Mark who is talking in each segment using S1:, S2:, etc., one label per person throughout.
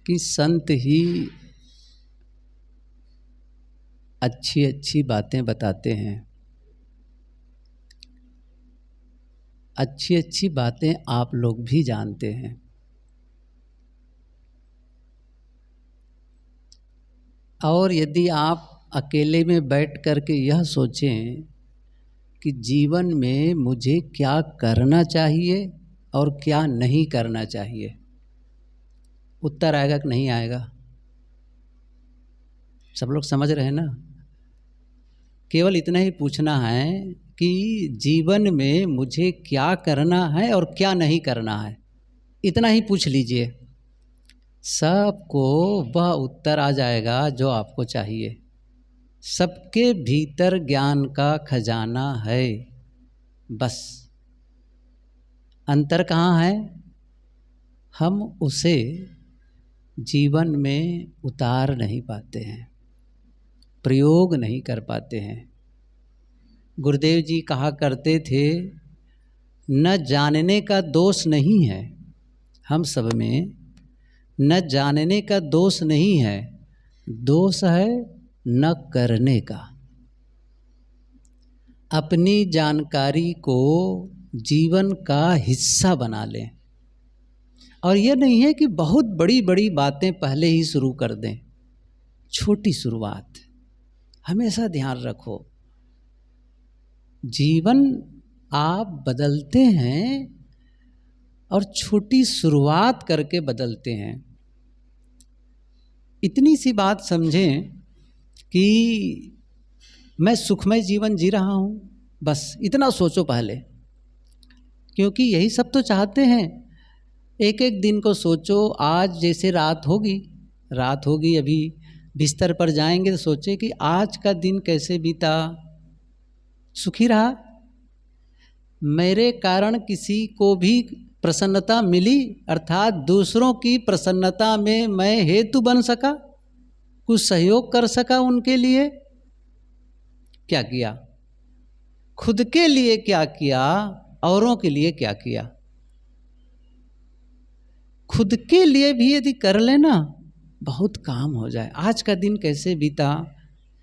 S1: कि संत ही अच्छी अच्छी बातें बताते हैं, अच्छी अच्छी बातें आप लोग भी जानते हैं। और यदि आप अकेले में बैठ कर के यह सोचें कि जीवन में मुझे क्या करना चाहिए और क्या नहीं करना चाहिए, उत्तर आएगा कि नहीं आएगा? सब लोग समझ रहे हैं ना? केवल इतना ही पूछना है कि जीवन में मुझे क्या करना है और क्या नहीं करना है, इतना ही पूछ लीजिए, सबको वह उत्तर आ जाएगा जो आपको चाहिए। सबके भीतर ज्ञान का खजाना है, बस अंतर कहाँ है? हम उसे जीवन में उतार नहीं पाते हैं, प्रयोग नहीं कर पाते हैं। गुरुदेव जी कहा करते थे, न जानने का दोष नहीं है हम सब में, न जानने का दोष नहीं है, दोष है न करने का। अपनी जानकारी को जीवन का हिस्सा बना लें। और यह नहीं है कि बहुत बड़ी बड़ी बातें पहले ही शुरू कर दें, छोटी शुरुआत हमेशा ध्यान रखो। जीवन आप बदलते हैं और छोटी शुरुआत करके बदलते हैं। इतनी सी बात समझें कि मैं सुखमय जीवन जी रहा हूँ, बस इतना सोचो पहले, क्योंकि यही सब तो चाहते हैं। एक एक दिन को सोचो, आज जैसे रात होगी अभी बिस्तर पर जाएंगे तो सोचे कि आज का दिन कैसे बीता, सुखी रहा, मेरे कारण किसी को भी प्रसन्नता मिली, अर्थात दूसरों की प्रसन्नता में मैं हेतु बन सका, कुछ सहयोग कर सका उनके लिए। क्या किया? खुद के लिए क्या किया, औरों के लिए क्या किया? खुद के लिए भी यदि कर लेना बहुत काम हो जाए। आज का दिन कैसे बीता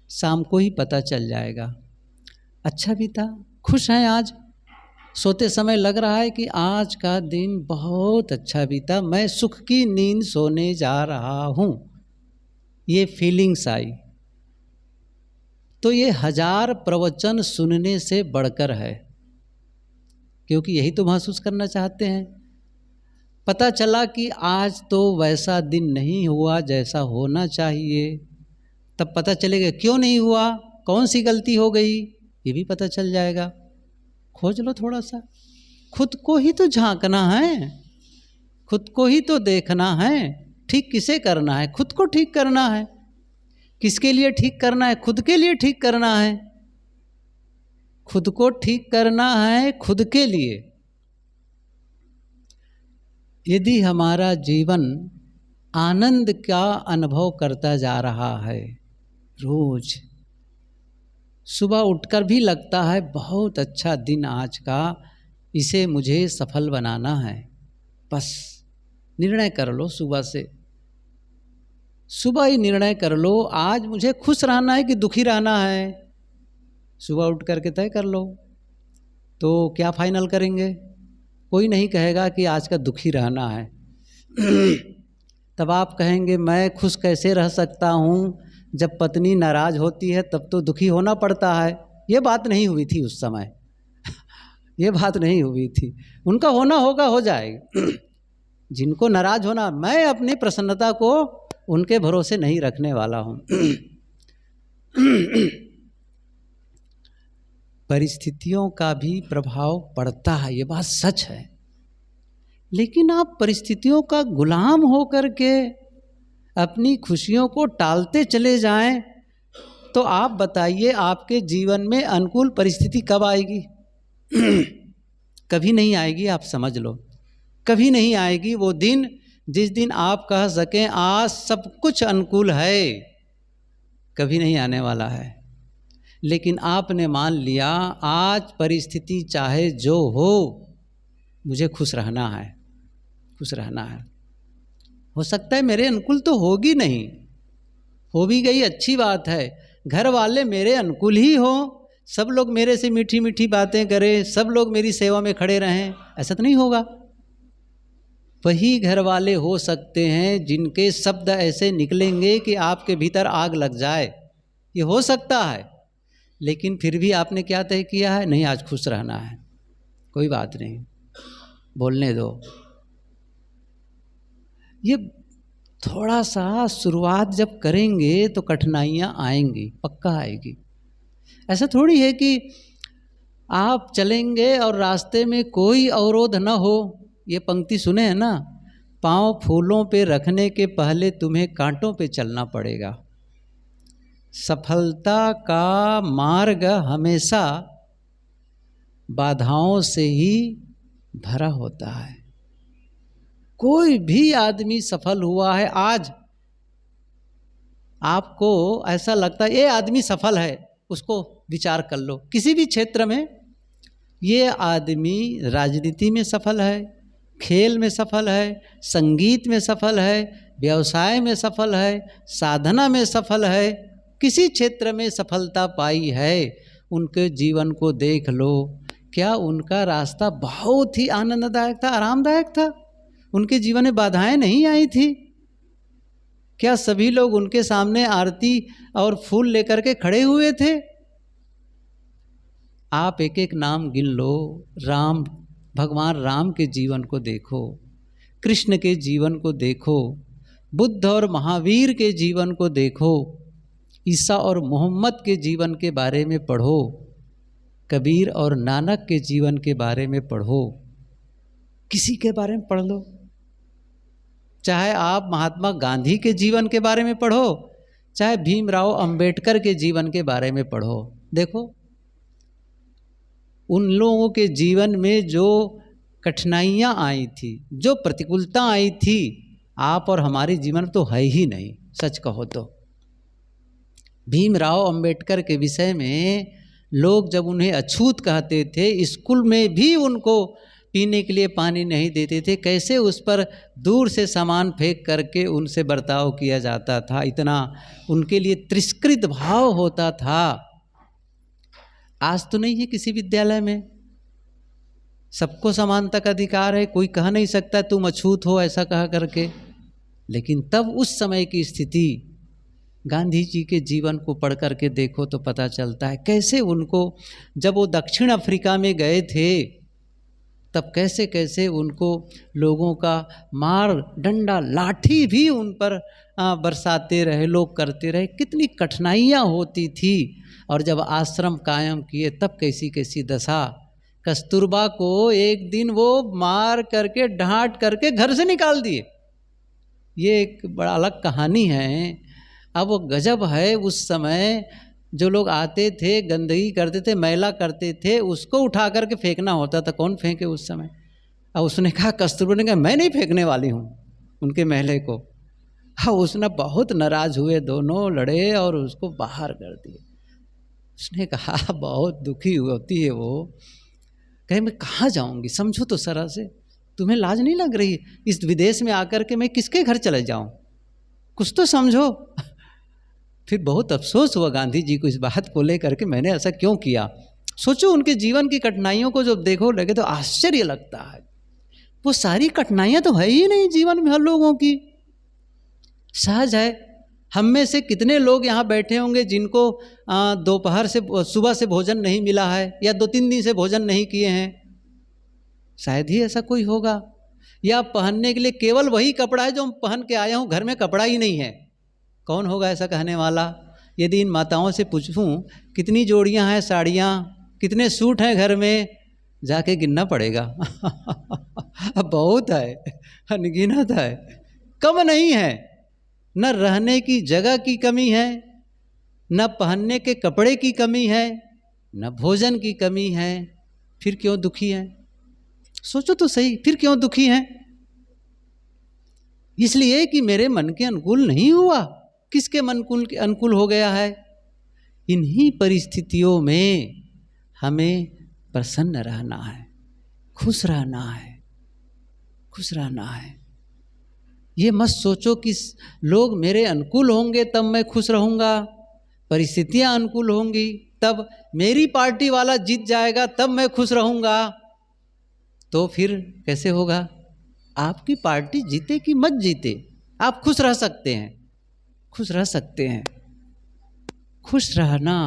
S1: शाम को ही पता चल जाएगा। अच्छा बीता, खुश हैं आज, सोते समय लग रहा है कि आज का दिन बहुत अच्छा बीता, मैं सुख की नींद सोने जा रहा हूँ, ये फीलिंग्स आई तो ये 1000 प्रवचन सुनने से बढ़कर है, क्योंकि यही तो महसूस करना चाहते हैं। पता चला कि आज तो वैसा दिन नहीं हुआ जैसा होना चाहिए, तब पता चलेगा क्यों नहीं हुआ, कौन सी गलती हो गई, ये भी पता चल जाएगा। खोज लो थोड़ा सा, खुद को ही तो झांकना है, खुद को ही तो देखना है। ठीक किसे करना है? खुद को ठीक करना है। किसके लिए ठीक करना है? खुद के लिए ठीक करना है। खुद को ठीक करना है खुद के लिए। यदि हमारा जीवन आनंद का अनुभव करता जा रहा है, रोज सुबह उठकर भी लगता है बहुत अच्छा दिन आज का, इसे मुझे सफल बनाना है, बस निर्णय कर लो सुबह से, सुबह ही निर्णय कर लो आज मुझे खुश रहना है कि दुखी रहना है। सुबह उठ करके तय कर लो। तो क्या फाइनल करेंगे? कोई नहीं कहेगा कि आज का दुखी रहना है तब आप कहेंगे मैं खुश कैसे रह सकता हूँ, जब पत्नी नाराज होती है तब तो दुखी होना पड़ता है। ये बात नहीं हुई थी उस समय ये बात नहीं हुई थी। उनका होना होगा, हो जाएगा जिनको नाराज होना। मैं अपनी प्रसन्नता को उनके भरोसे नहीं रखने वाला हूँ परिस्थितियों का भी प्रभाव पड़ता है, ये बात सच है, लेकिन आप परिस्थितियों का गुलाम हो करके अपनी खुशियों को टालते चले जाएं तो आप बताइए आपके जीवन में अनुकूल परिस्थिति कब आएगी कभी नहीं आएगी। आप समझ लो, कभी नहीं आएगी वो दिन जिस दिन आप कह सकें आज सब कुछ अनुकूल है, कभी नहीं आने वाला है। लेकिन आपने मान लिया आज परिस्थिति चाहे जो हो मुझे खुश रहना है, खुश रहना है। हो सकता है मेरे अनुकूल तो होगी नहीं, हो भी गई अच्छी बात है, घर वाले मेरे अनुकूल ही हो, सब लोग मेरे से मीठी मीठी बातें करें, सब लोग मेरी सेवा में खड़े रहें, ऐसा तो नहीं होगा। वही घर वाले हो सकते हैं जिनके शब्द ऐसे निकलेंगे कि आपके भीतर आग लग जाए, ये हो सकता है। लेकिन फिर भी आपने क्या तय किया है? नहीं, आज खुश रहना है, कोई बात नहीं, बोलने दो। ये थोड़ा सा शुरुआत जब करेंगे तो कठिनाइयाँ आएंगी, पक्का आएगी। ऐसा थोड़ी है कि आप चलेंगे और रास्ते में कोई अवरोध न हो। ये पंक्ति सुने हैं ना, पाँव फूलों पे रखने के पहले तुम्हें कांटों पे चलना पड़ेगा। सफलता का मार्ग हमेशा बाधाओं से ही भरा होता है। कोई भी आदमी सफल हुआ है, आज आपको ऐसा लगता है ये आदमी सफल है, उसको विचार कर लो किसी भी क्षेत्र में। ये आदमी राजनीति में सफल है, खेल में सफल है, संगीत में सफल है, व्यवसाय में सफल है, साधना में सफल है, किसी क्षेत्र में सफलता पाई है, उनके जीवन को देख लो। क्या उनका रास्ता बहुत ही आनंददायक था, आरामदायक था? उनके जीवन में बाधाएं नहीं आई थी? क्या सभी लोग उनके सामने आरती और फूल लेकर के खड़े हुए थे? आप एक एक नाम गिन लो। राम, भगवान राम के जीवन को देखो, कृष्ण के जीवन को देखो, बुद्ध और महावीर के जीवन को देखो, ईसा और मोहम्मद के जीवन के बारे में पढ़ो, कबीर और नानक के जीवन के बारे में पढ़ो, किसी के बारे में पढ़ लो। चाहे आप महात्मा गांधी के जीवन के बारे में पढ़ो, चाहे भीमराव अंबेडकर के जीवन के बारे में पढ़ो, देखो उन लोगों के जीवन में जो कठिनाइयाँ आई थी, जो प्रतिकूलता आई थी, आप और हमारे जीवन तो है ही नहीं। सच कहो तो भीमराव अंबेडकर के विषय में लोग जब उन्हें अछूत कहते थे, स्कूल में भी उनको पीने के लिए पानी नहीं देते थे, कैसे उस पर दूर से सामान फेंक करके उनसे बर्ताव किया जाता था, इतना उनके लिए तिरस्कृत भाव होता था। आज तो नहीं है किसी विद्यालय में, सबको समानता का अधिकार है, कोई कह नहीं सकता तुम अछूत हो ऐसा कहा करके। लेकिन तब उस समय की स्थिति, गांधी जी के जीवन को पढ़ करके देखो तो पता चलता है कैसे उनको, जब वो दक्षिण अफ्रीका में गए थे तब कैसे कैसे उनको लोगों का मार, डंडा, लाठी भी उन पर बरसाते रहे, लोग करते रहे, कितनी कठिनाइयाँ होती थी। और जब आश्रम कायम किए तब कैसी कैसी दशा। कस्तूरबा को एक दिन वो मार करके, डांट करके घर से निकाल दिए। ये एक बड़ा अलग कहानी है। अब वो गजब है, उस समय जो लोग आते थे, गंदगी करते थे, मैला करते थे, उसको उठा करके फेंकना होता था। कौन फेंके उस समय? अब उसने कहा, कस्तूरबा ने कहा मैं नहीं फेंकने वाली हूँ उनके मैले को। हाँ, उसने बहुत नाराज हुए, दोनों लड़े और उसको बाहर कर दिए। उसने कहा, बहुत दुखी होती है वो, कहे मैं कहाँ जाऊँगी, समझो तो सरा से, तुम्हें लाज नहीं लग रही? इस विदेश में आकर के मैं किसके घर चले जाऊँ, कुछ तो समझो। फिर बहुत अफसोस हुआ गांधी जी को इस बात को लेकर के, मैंने ऐसा क्यों किया। सोचो उनके जीवन की कठिनाइयों को जब देखो लगे तो आश्चर्य लगता है। वो सारी कठिनाइयाँ तो है ही नहीं जीवन में हर लोगों की, सहज है। हम में से कितने लोग यहाँ बैठे होंगे जिनको दोपहर से, सुबह से भोजन नहीं मिला है, या 2-3 दिन से भोजन नहीं किए हैं, शायद ही ऐसा कोई होगा। या पहनने के लिए केवल वही कपड़ा है जो मैं पहन के आया हूँ, घर में कपड़ा ही नहीं है। कौन होगा ऐसा कहने वाला? यदि इन माताओं से पूछूं कितनी जोड़ियां हैं साड़ियां, कितने सूट हैं घर में, जाके गिनना पड़ेगा। बहुत है, अनगिनत है, कम नहीं है। न रहने की जगह की कमी है, न पहनने के कपड़े की कमी है, न भोजन की कमी है। फिर क्यों दुखी है? सोचो तो सही, फिर क्यों दुखी हैं? इसलिए कि मेरे मन के अनुकूल नहीं हुआ। किसके मन के अनुकूल हो गया है? इन्हीं परिस्थितियों में हमें प्रसन्न रहना है, खुश रहना है, खुश रहना है। ये मत सोचो कि लोग मेरे अनुकूल होंगे तब मैं खुश रहूँगा, परिस्थितियाँ अनुकूल होंगी तब मेरी पार्टी वाला जीत जाएगा तब मैं खुश रहूँगा। तो फिर कैसे होगा? आपकी पार्टी जीते कि मत जीते, आप खुश रह सकते हैं, खुश रह सकते हैं। खुश रहना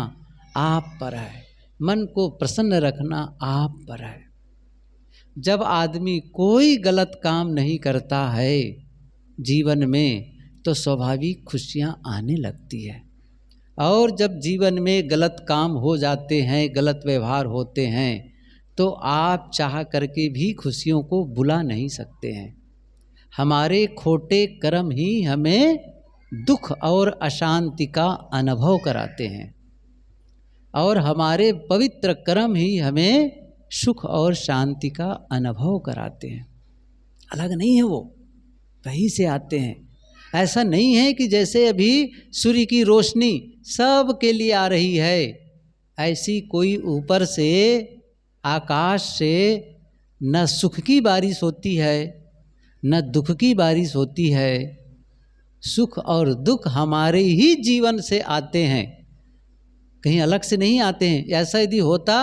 S1: आप पर है, मन को प्रसन्न रखना आप पर है। जब आदमी कोई गलत काम नहीं करता है जीवन में तो स्वाभाविक खुशियाँ आने लगती है। और जब जीवन में गलत काम हो जाते हैं, गलत व्यवहार होते हैं, तो आप चाह करके भी खुशियों को बुला नहीं सकते हैं। हमारे खोटे कर्म ही हमें दुख और अशांति का अनुभव कराते हैं और हमारे पवित्र कर्म ही हमें सुख और शांति का अनुभव कराते हैं। अलग नहीं है, वो वहीं से आते हैं। ऐसा नहीं है कि जैसे अभी सूर्य की रोशनी सब के लिए आ रही है, ऐसी कोई ऊपर से आकाश से न सुख की बारिश होती है न दुख की बारिश होती है। सुख और दुख हमारे ही जीवन से आते हैं, कहीं अलग से नहीं आते हैं। ऐसा यदि होता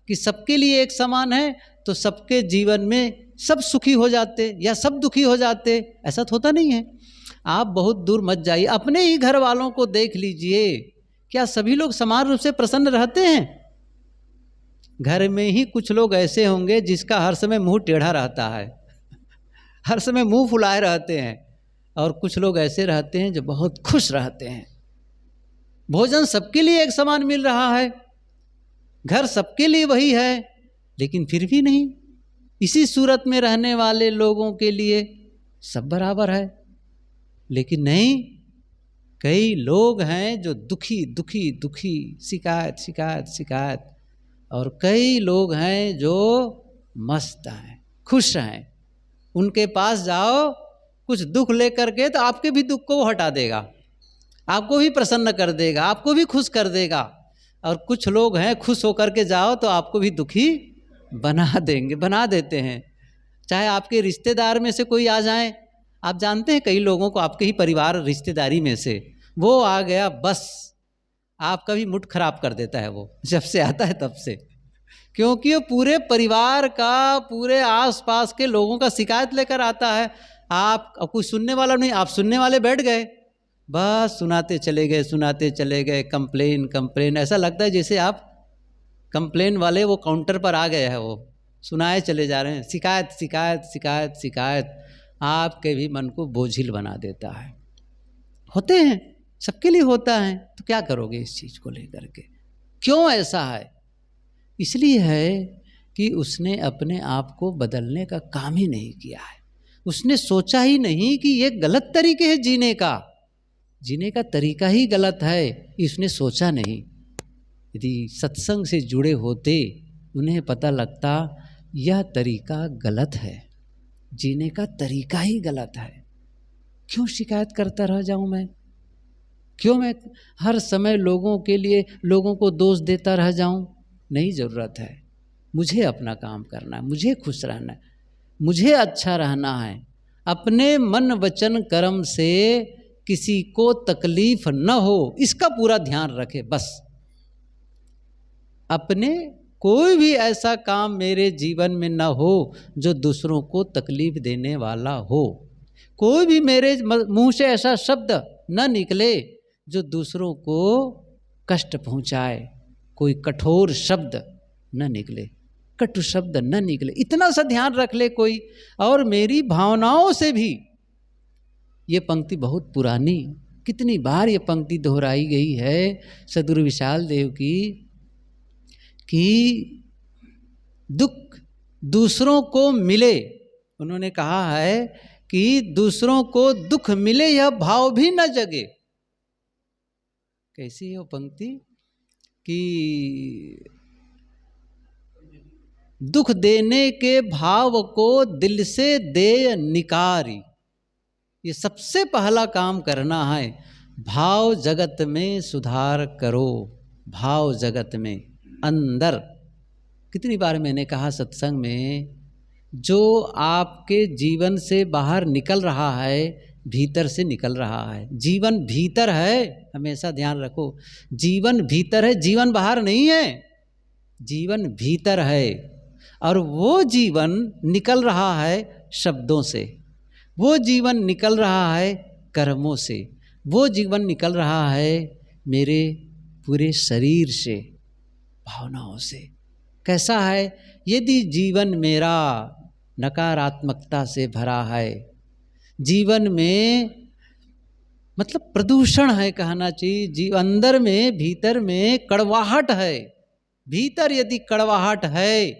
S1: कि सबके लिए एक समान है तो सबके जीवन में सब सुखी हो जाते या सब दुखी हो जाते, ऐसा तो होता नहीं है। आप बहुत दूर मत जाइए, अपने ही घर वालों को देख लीजिए, क्या सभी लोग समान रूप से प्रसन्न रहते हैं? घर में ही कुछ लोग ऐसे होंगे जिसका हर समय मुंह टेढ़ा रहता है, हर समय मुंह फुलाए रहते हैं, और कुछ लोग ऐसे रहते हैं जो बहुत खुश रहते हैं। भोजन सबके लिए एक समान मिल रहा है, घर सबके लिए वही है, लेकिन फिर भी नहीं, इसी सूरत में रहने वाले लोगों के लिए सब बराबर है। लेकिन नहीं, कई लोग हैं जो दुखी दुखी दुखी, शिकायत शिकायत शिकायत, और कई लोग हैं जो मस्त हैं, खुश हैं। उनके पास जाओ कुछ दुख लेकर के तो आपके भी दुख को वो हटा देगा, आपको भी प्रसन्न कर देगा, आपको भी खुश कर देगा। और कुछ लोग हैं खुश होकर के जाओ तो आपको भी दुखी बना देंगे, बना देते हैं। चाहे आपके रिश्तेदार में से कोई आ जाए, आप जानते हैं कई लोगों को आपके ही परिवार रिश्तेदारी में से वो आ गया, बस आपका भी मूड खराब कर देता है वो, जब से आता है तब से, क्योंकि वो पूरे परिवार का, पूरे आसपास के लोगों का शिकायत लेकर आता है। आप कोई सुनने वाला नहीं, आप सुनने वाले बैठ गए, बस सुनाते चले गए, सुनाते चले गए, कंप्लेन कंप्लेन। ऐसा लगता है जैसे आप कंप्लेन वाले वो काउंटर पर आ गए हैं, वो सुनाए चले जा रहे हैं, शिकायत शिकायत शिकायत शिकायत। आपके भी मन को बोझिल बना देता है। होते हैं, सबके लिए होता है, तो क्या करोगे इस चीज़ को लेकर के? क्यों ऐसा है? इसलिए है कि उसने अपने आप को बदलने का काम ही नहीं किया है। उसने सोचा ही नहीं कि ये गलत तरीके है जीने का, जीने का तरीका ही गलत है, इसने सोचा नहीं। यदि सत्संग से जुड़े होते उन्हें पता लगता यह तरीका गलत है, जीने का तरीका ही गलत है। क्यों शिकायत करता रह जाऊं मैं? क्यों मैं हर समय लोगों के लिए लोगों को दोष देता रह जाऊं? नहीं, ज़रूरत है। मुझे अपना काम करना है, मुझे खुश रहना है, मुझे अच्छा रहना है। अपने मन वचन कर्म से किसी को तकलीफ न हो, इसका पूरा ध्यान रखे बस। अपने कोई भी ऐसा काम मेरे जीवन में न हो जो दूसरों को तकलीफ देने वाला हो। कोई भी मेरे मुंह से ऐसा शब्द न निकले जो दूसरों को कष्ट पहुंचाए। कोई कठोर शब्द न निकले, कटु शब्द न निकले, इतना सा ध्यान रख ले कोई। और मेरी भावनाओं से भी, ये पंक्ति बहुत पुरानी, कितनी बार ये पंक्ति दोहराई गई है सद्गुरु विशाल देव की, कि दुख दूसरों को मिले। उन्होंने कहा है कि दूसरों को दुख मिले यह भाव भी न जगे। कैसी है वो पंक्ति? कि दुख देने के भाव को दिल से दे निकारी। ये सबसे पहला काम करना है। भाव जगत में सुधार करो, भाव जगत में अंदर। कितनी बार मैंने कहा सत्संग में, जो आपके जीवन से बाहर निकल रहा है, भीतर से निकल रहा है। जीवन भीतर है, हमेशा ध्यान रखो, जीवन भीतर है, जीवन बाहर नहीं है, जीवन भीतर है। और वो जीवन निकल रहा है शब्दों से, वो जीवन निकल रहा है कर्मों से, वो जीवन निकल रहा है मेरे पूरे शरीर से, भावनाओं से। कैसा है? यदि जीवन मेरा नकारात्मकता से भरा है, जीवन में मतलब प्रदूषण है कहना चाहिए, जीव अंदर में भीतर में कड़वाहट है, भीतर यदि कड़वाहट है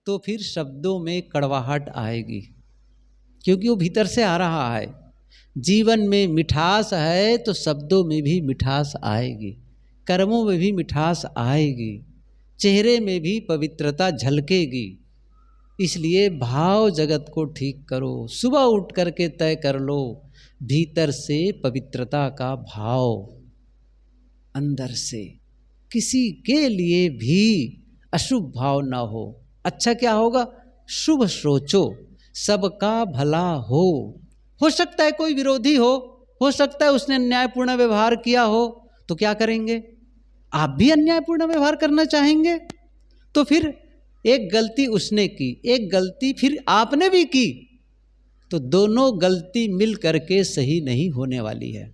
S1: तो फिर शब्दों में कड़वाहट आएगी, क्योंकि वो भीतर से आ रहा है। जीवन में मिठास है तो शब्दों में भी मिठास आएगी, कर्मों में भी मिठास आएगी, चेहरे में भी पवित्रता झलकेगी। इसलिए भाव जगत को ठीक करो, सुबह उठ करके तय कर लो भीतर से पवित्रता का भाव, अंदर से किसी के लिए भी अशुभ भाव ना हो। अच्छा क्या होगा? शुभ सोचो, सबका भला हो सकता है कोई विरोधी हो सकता है उसने अन्यायपूर्ण व्यवहार किया हो, तो क्या करेंगे? आप भी अन्यायपूर्ण व्यवहार करना चाहेंगे, तो फिर एक गलती उसने की, एक गलती फिर आपने भी की, तो दोनों गलती मिल करके सही नहीं होने वाली है।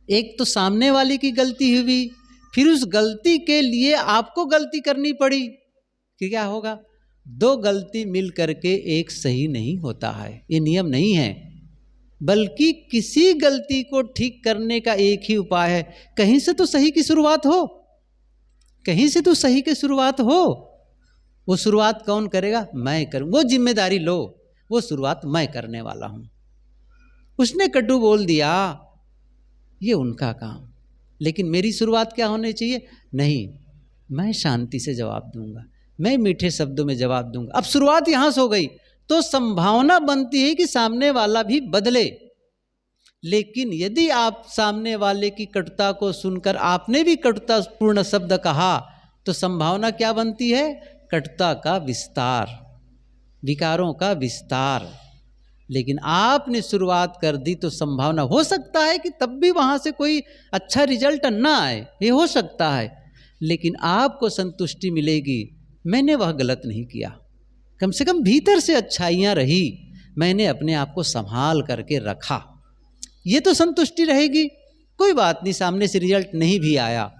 S1: एक तो सामने वाले की गलती हुई, फिर उस गलती के लिए आपको गलती करनी पड़ी, कि क्या होगा? दो गलती मिल करके एक सही नहीं होता है, ये नियम नहीं है। बल्कि किसी गलती को ठीक करने का एक ही उपाय है, कहीं से तो सही की शुरुआत हो, कहीं से तो सही की शुरुआत हो। वो शुरुआत कौन करेगा? मैं करूँ, वो जिम्मेदारी लो, वो शुरुआत मैं करने वाला हूँ। उसने कटु बोल दिया, ये उनका काम, लेकिन मेरी शुरुआत क्या होनी चाहिए? नहीं, मैं शांति से जवाब दूंगा, मैं मीठे शब्दों में जवाब दूंगा। अब शुरुआत यहाँ से हो गई तो संभावना बनती है कि सामने वाला भी बदले। लेकिन यदि आप सामने वाले की कटुता को सुनकर आपने भी कटुतापूर्ण शब्द कहा, तो संभावना क्या बनती है? कटुता का विस्तार, विकारों का विस्तार। लेकिन आपने शुरुआत कर दी तो संभावना हो सकता है कि तब भी वहाँ से कोई अच्छा रिजल्ट ना आए, ये हो सकता है, लेकिन आपको संतुष्टि मिलेगी, मैंने वह गलत नहीं किया, कम से कम भीतर से अच्छाइयाँ रही, मैंने अपने आप को संभाल करके रखा, ये तो संतुष्टि रहेगी। कोई बात नहीं, सामने से रिजल्ट नहीं भी आया,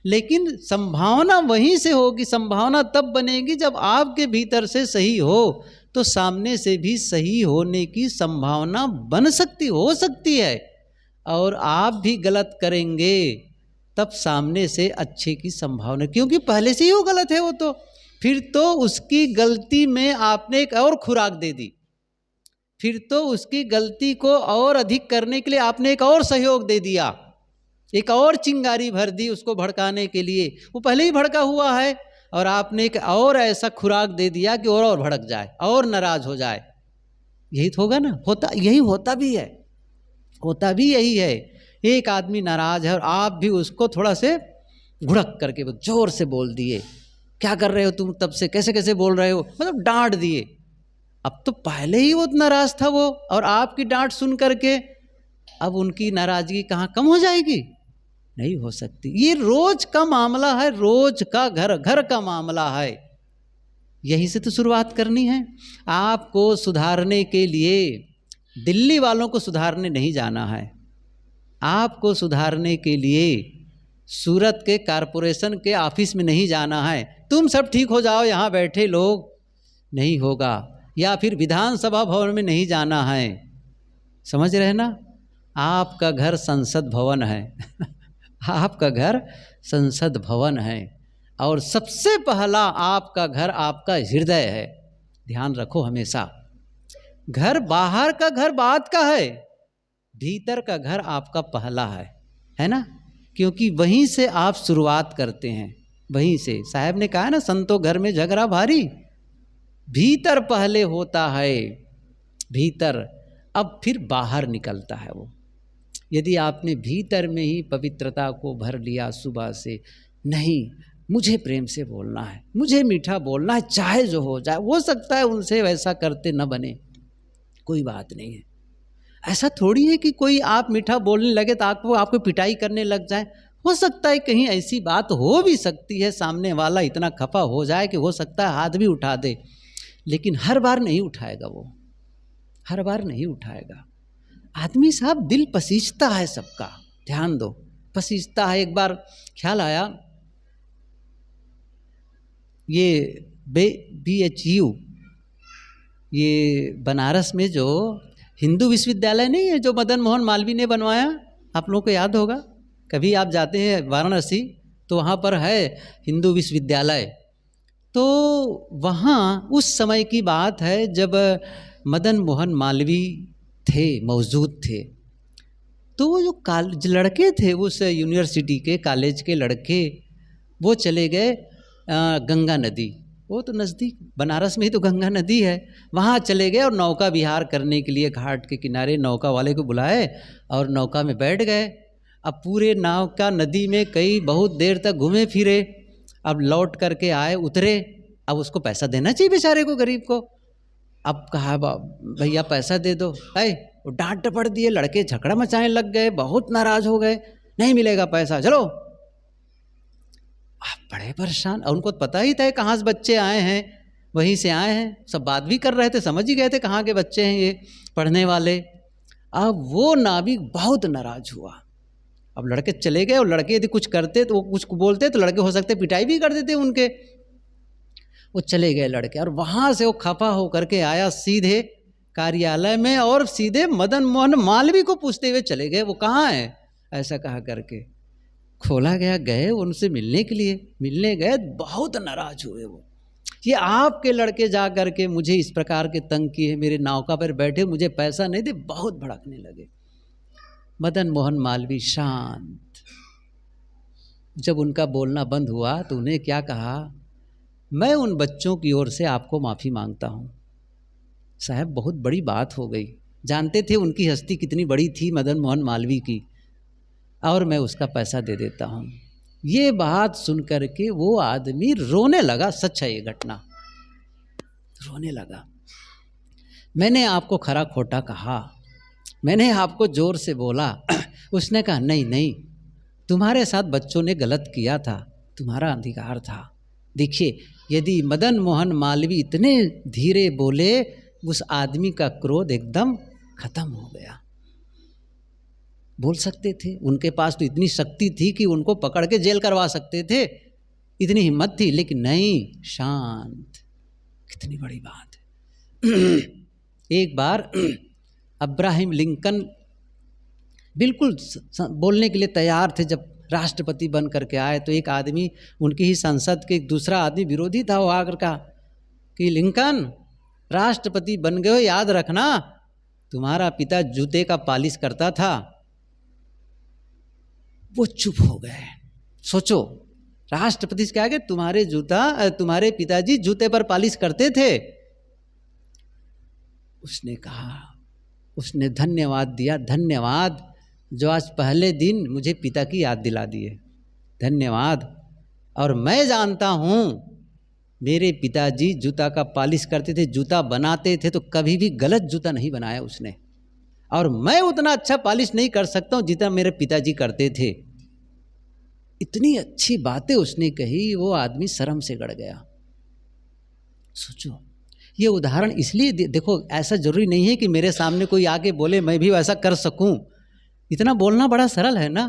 S1: लेकिन संभावना वहीं से होगी। संभावना तब बनेगी जब आपके भीतर से सही हो, तो सामने से भी सही होने की संभावना बन सकती, हो सकती है। और आप भी गलत करेंगे तब सामने से अच्छे की संभावना, क्योंकि पहले से ही वो गलत है, वो तो फिर तो उसकी गलती में आपने एक और खुराक दे दी, फिर तो उसकी गलती को और अधिक करने के लिए आपने एक और सहयोग दे दिया, एक और चिंगारी भर दी उसको भड़काने के लिए। वो पहले ही भड़का हुआ है और आपने एक और ऐसा खुराक दे दिया कि और भड़क जाए और नाराज हो जाए। यही तो होगा ना, होता यही होता भी है, होता भी यही है। एक आदमी नाराज है और आप भी उसको थोड़ा से घुड़क करके वो जोर से बोल दिए, क्या कर रहे हो तुम, तब से कैसे कैसे बोल रहे हो, मतलब डांट दिए। अब तो पहले ही वो नाराज था वो, और आपकी डांट सुन करके अब उनकी नाराजगी कहाँ कम हो जाएगी? नहीं हो सकती। ये रोज का मामला है, रोज का घर घर का मामला है। यहीं से तो शुरुआत करनी है। आपको सुधारने के लिए दिल्ली वालों को सुधारने नहीं जाना है, आपको सुधारने के लिए सूरत के कारपोरेशन के ऑफिस में नहीं जाना है, तुम सब ठीक हो जाओ यहाँ बैठे लोग, नहीं होगा। या फिर विधानसभा भवन में नहीं जाना है, समझ रहे ना? आपका घर संसद भवन है आपका घर संसद भवन है, और सबसे पहला आपका घर आपका हृदय है। ध्यान रखो हमेशा, घर बाहर का घर बाद का है, भीतर का घर आपका पहला है ना? क्योंकि वहीं से आप शुरुआत करते हैं, वहीं से। साहब ने कहा है ना, संतो घर में झगड़ा भारी, भीतर पहले होता है, भीतर, अब फिर बाहर निकलता है वो। यदि आपने भीतर में ही पवित्रता को भर लिया सुबह से, नहीं मुझे प्रेम से बोलना है, मुझे मीठा बोलना है, चाहे जो हो जाए, हो सकता है उनसे वैसा करते न बने, कोई बात नहीं है, ऐसा थोड़ी है कि कोई आप मीठा बोलने लगे तो आपको पिटाई करने लग जाए। हो सकता है कहीं ऐसी बात हो भी सकती है, सामने वाला इतना खफा हो जाए कि हो सकता है हाथ भी उठा दे, लेकिन हर बार नहीं उठाएगा, वो हर बार नहीं उठाएगा। आदमी साहब दिल पसीजता है सबका, ध्यान दो, पसीजता है। एक बार ख्याल आया, ये BHU, ये बनारस में जो हिंदू विश्वविद्यालय नहीं है जो मदन मोहन मालवीय ने बनवाया, आप लोगों को याद होगा, कभी आप जाते हैं वाराणसी तो वहाँ पर है हिंदू विश्वविद्यालय। तो वहाँ उस समय की बात है जब मदन मोहन मालवीय थे, मौजूद थे। तो वो जो लड़के थे उस यूनिवर्सिटी के, कॉलेज के लड़के, वो चले गए गंगा नदी, वो तो नज़दीक बनारस में ही तो गंगा नदी है, वहाँ चले गए और नौका विहार करने के लिए घाट के किनारे नौका वाले को बुलाए और नौका में बैठ गए। अब पूरे नौका नदी में कई बहुत देर तक घूमे फिरे, अब लौट करके आए, उतरे। अब उसको पैसा देना चाहिए बेचारे को, गरीब को। अब कहा भैया पैसा दे दो, वो डांट पड़ दिए, लड़के झगड़ा मचाने लग गए, बहुत नाराज हो गए, नहीं मिलेगा पैसा, चलो। आप बड़े परेशान, और उनको पता ही था कहाँ से बच्चे आए हैं, वहीं से आए हैं, सब बात भी कर रहे थे, समझ ही गए थे कहाँ के बच्चे हैं ये पढ़ने वाले। अब वो नाविक बहुत नाराज हुआ। अब लड़के चले गए, और लड़के यदि कुछ करते तो वो कुछ बोलते तो लड़के हो सकते पिटाई भी कर देते उनके। वो चले गए लड़के, और वहाँ से वो खफा होकर के आया सीधे कार्यालय में, और सीधे मदन मोहन मालवीय को पूछते हुए चले गए, वो कहाँ है, ऐसा कहा करके। खोला गया, गए उनसे मिलने के लिए, मिलने गए, बहुत नाराज हुए वो, ये आपके लड़के जा करके मुझे इस प्रकार के तंग किए, मेरे नौका पर बैठे, मुझे पैसा नहीं दे, बहुत भड़कने लगे। मदन मोहन मालवीय शांत। जब उनका बोलना बंद हुआ तो उन्हें क्या कहा, मैं उन बच्चों की ओर से आपको माफ़ी मांगता हूँ साहब, बहुत बड़ी बात हो गई। जानते थे उनकी हस्ती कितनी बड़ी थी मदन मोहन मालवीय की, और मैं उसका पैसा दे देता हूँ। ये बात सुन करके वो आदमी रोने लगा, सच है ये घटना, रोने लगा। मैंने आपको खरा खोटा कहा, मैंने आपको जोर से बोला। उसने कहा नहीं नहीं, तुम्हारे साथ बच्चों ने गलत किया था, तुम्हारा अधिकार था। देखिए, यदि मदन मोहन मालवीय इतने धीरे बोले, उस आदमी का क्रोध एकदम खत्म हो गया। बोल सकते थे, उनके पास तो इतनी शक्ति थी कि उनको पकड़ के जेल करवा सकते थे, इतनी हिम्मत थी, लेकिन नहीं, शांत। कितनी बड़ी बात है। एक बार अब्राहम लिंकन बिल्कुल बोलने के लिए तैयार थे, जब राष्ट्रपति बन करके आए तो एक आदमी, उनकी ही संसद के एक दूसरा आदमी विरोधी था, वो आकर कहा कि लिंकन राष्ट्रपति बन गए हो, याद रखना तुम्हारा पिता जूते का पालिश करता था। वो चुप हो गए। सोचो, राष्ट्रपति से कहा कि तुम्हारे पिताजी जूते पर पालिश करते थे। उसने कहा, उसने धन्यवाद दिया, धन्यवाद जो आज पहले दिन मुझे पिता की याद दिला दिए, धन्यवाद। और मैं जानता हूँ मेरे पिताजी जूता का पालिश करते थे, जूता बनाते थे, तो कभी भी गलत जूता नहीं बनाया उसने, और मैं उतना अच्छा पालिश नहीं कर सकता हूँ जितना मेरे पिताजी करते थे। इतनी अच्छी बातें उसने कही, वो आदमी शर्म से गड़ गया। सोचो, ये उदाहरण इसलिए देखो, ऐसा जरूरी नहीं है कि मेरे सामने कोई आके बोले मैं भी वैसा कर सकूं, इतना बोलना बड़ा सरल है ना,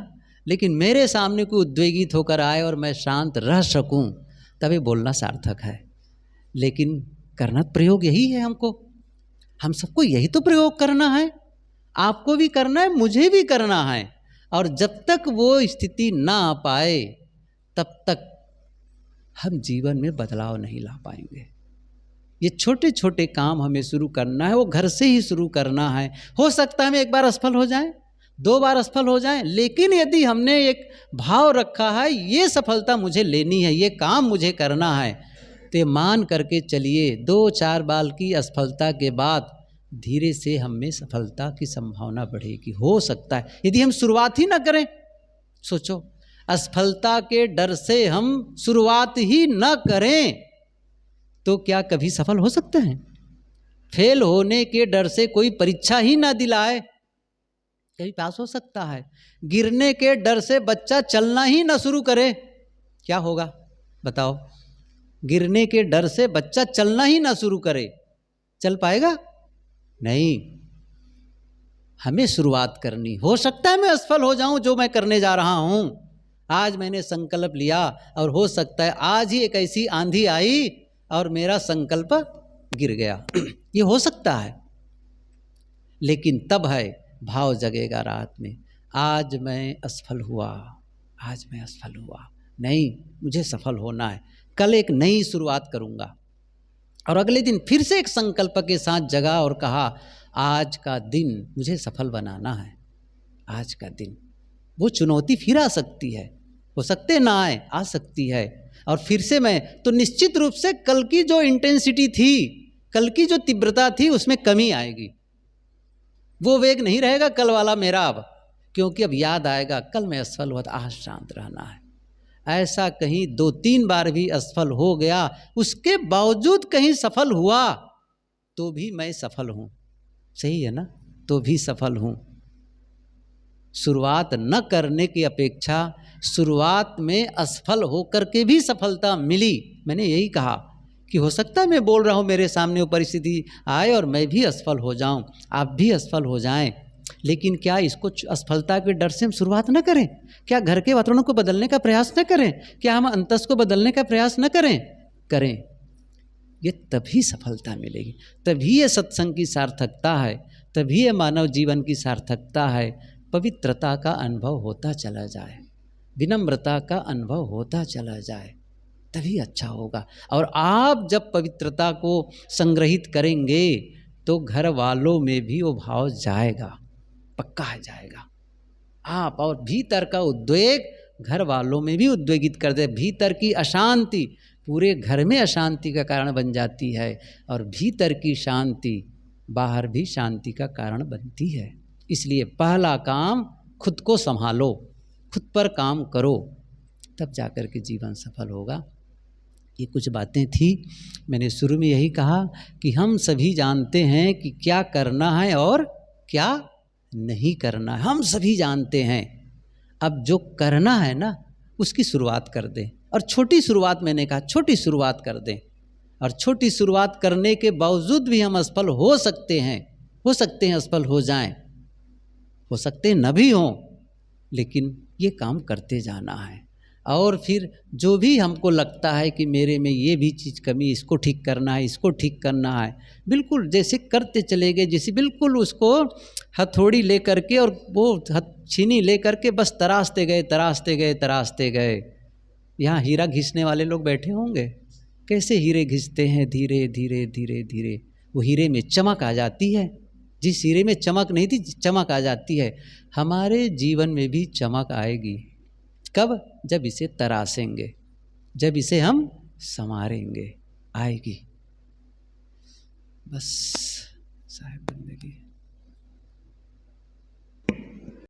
S1: लेकिन मेरे सामने कोई उद्वेगित होकर आए और मैं शांत रह सकूं, तभी बोलना सार्थक है। लेकिन करना प्रयोग यही है, हम सबको यही तो प्रयोग करना है, आपको भी करना है, मुझे भी करना है। और जब तक वो स्थिति ना आ पाए तब तक हम जीवन में बदलाव नहीं ला पाएंगे। ये छोटे छोटे काम हमें शुरू करना है, वो घर से ही शुरू करना है। हो सकता है हम एक बार असफल हो जाएं, 2 बार असफल हो जाएं, लेकिन यदि हमने एक भाव रखा है ये सफलता मुझे लेनी है, ये काम मुझे करना है, तो मान करके चलिए 2-4 बार की असफलता के बाद धीरे से हम में सफलता की संभावना बढ़ेगी। हो सकता है यदि हम शुरुआत ही ना करें, सोचो, असफलता के डर से हम शुरुआत ही ना करें तो क्या कभी सफल हो सकते हैं? फेल होने के डर से कोई परीक्षा ही ना दिलाए कभी पास हो सकता है। गिरने के डर से बच्चा चलना ही न शुरू करे, क्या होगा बताओ? गिरने के डर से बच्चा चलना ही ना शुरू करे, चल पाएगा? नहीं। हमें शुरुआत करनी। हो सकता है मैं असफल हो जाऊं जो मैं करने जा रहा हूं। आज मैंने संकल्प लिया और हो सकता है आज ही एक ऐसी आंधी आई और मेरा संकल्प गिर गया। ये हो सकता है। लेकिन तब है भाव जगेगा रात में, आज मैं असफल हुआ, आज मैं असफल हुआ, नहीं मुझे सफल होना है, कल एक नई शुरुआत करूंगा। और अगले दिन फिर से एक संकल्प के साथ जगा और कहा आज का दिन मुझे सफल बनाना है। आज का दिन, वो चुनौती फिर आ सकती है, हो सकते ना आए, आ सकती है। और फिर से मैं तो निश्चित रूप से कल की जो इंटेंसिटी थी, कल की जो तीव्रता थी उसमें कमी आएगी। वो वेग नहीं रहेगा कल वाला मेरा अब, क्योंकि अब याद आएगा कल मैं असफल हुआ था, आज शांत रहना है। ऐसा कहीं 2-3 बार भी असफल हो गया, उसके बावजूद कहीं सफल हुआ तो भी मैं सफल हूं। सही है ना? तो भी सफल हूं। शुरुआत न करने की अपेक्षा शुरुआत में असफल होकर के भी सफलता मिली। मैंने यही कहा कि हो सकता है मैं बोल रहा हूं, मेरे सामने वो परिस्थिति आए और मैं भी असफल हो जाऊं, आप भी असफल हो जाएं, लेकिन क्या इसको असफलता के डर से हम शुरुआत न करें? क्या घर के वातावरण को बदलने का प्रयास न करें? क्या हम अंतस को बदलने का प्रयास न करें? करें। ये तभी सफलता मिलेगी, तभी ये सत्संग की सार्थकता है, तभी ये मानव जीवन की सार्थकता है। पवित्रता का अनुभव होता चला जाए, विनम्रता का अनुभव होता चला जाए, तभी अच्छा होगा। और आप जब पवित्रता को संग्रहित करेंगे तो घर वालों में भी वो भाव जाएगा, पक्का है जाएगा। आप और भीतर का उद्वेग घर वालों में भी उद्वेगित कर दे। भीतर की अशांति पूरे घर में अशांति का कारण बन जाती है, और भीतर की शांति बाहर भी शांति का कारण बनती है। इसलिए पहला काम खुद को संभालो, खुद पर काम करो, तब जाकर के जीवन सफल होगा। ये कुछ बातें थी। मैंने शुरू में यही कहा कि हम सभी जानते हैं कि क्या करना है और क्या नहीं करना है, हम सभी जानते हैं। अब जो करना है ना उसकी शुरुआत कर दें, और छोटी शुरुआत, मैंने कहा छोटी शुरुआत कर दें। और छोटी शुरुआत करने के बावजूद भी हम असफल हो सकते हैं, हो सकते हैं असफल हो जाएं, हो सकते हैं न भी हों, लेकिन ये काम करते जाना है। और फिर जो भी हमको लगता है कि मेरे में ये भी चीज़ कमी, इसको ठीक करना है, इसको ठीक करना है, बिल्कुल जैसे करते चले गए, जैसे बिल्कुल उसको हथौड़ी ले करके और वो छीनी ले करके बस तराशते गए, तराशते गए, तराशते गए। यहाँ हीरा घिसने वाले लोग बैठे होंगे, कैसे हीरे घिसते हैं, धीरे धीरे धीरे धीरे वो हीरे में चमक आ जाती है। जिस हीरे में चमक नहीं थी, चमक आ जाती है। हमारे जीवन में भी चमक आएगी। कब? जब इसे तराशेंगे, जब इसे हम संवारेंगे, आएगी। बस साहब बंदगी।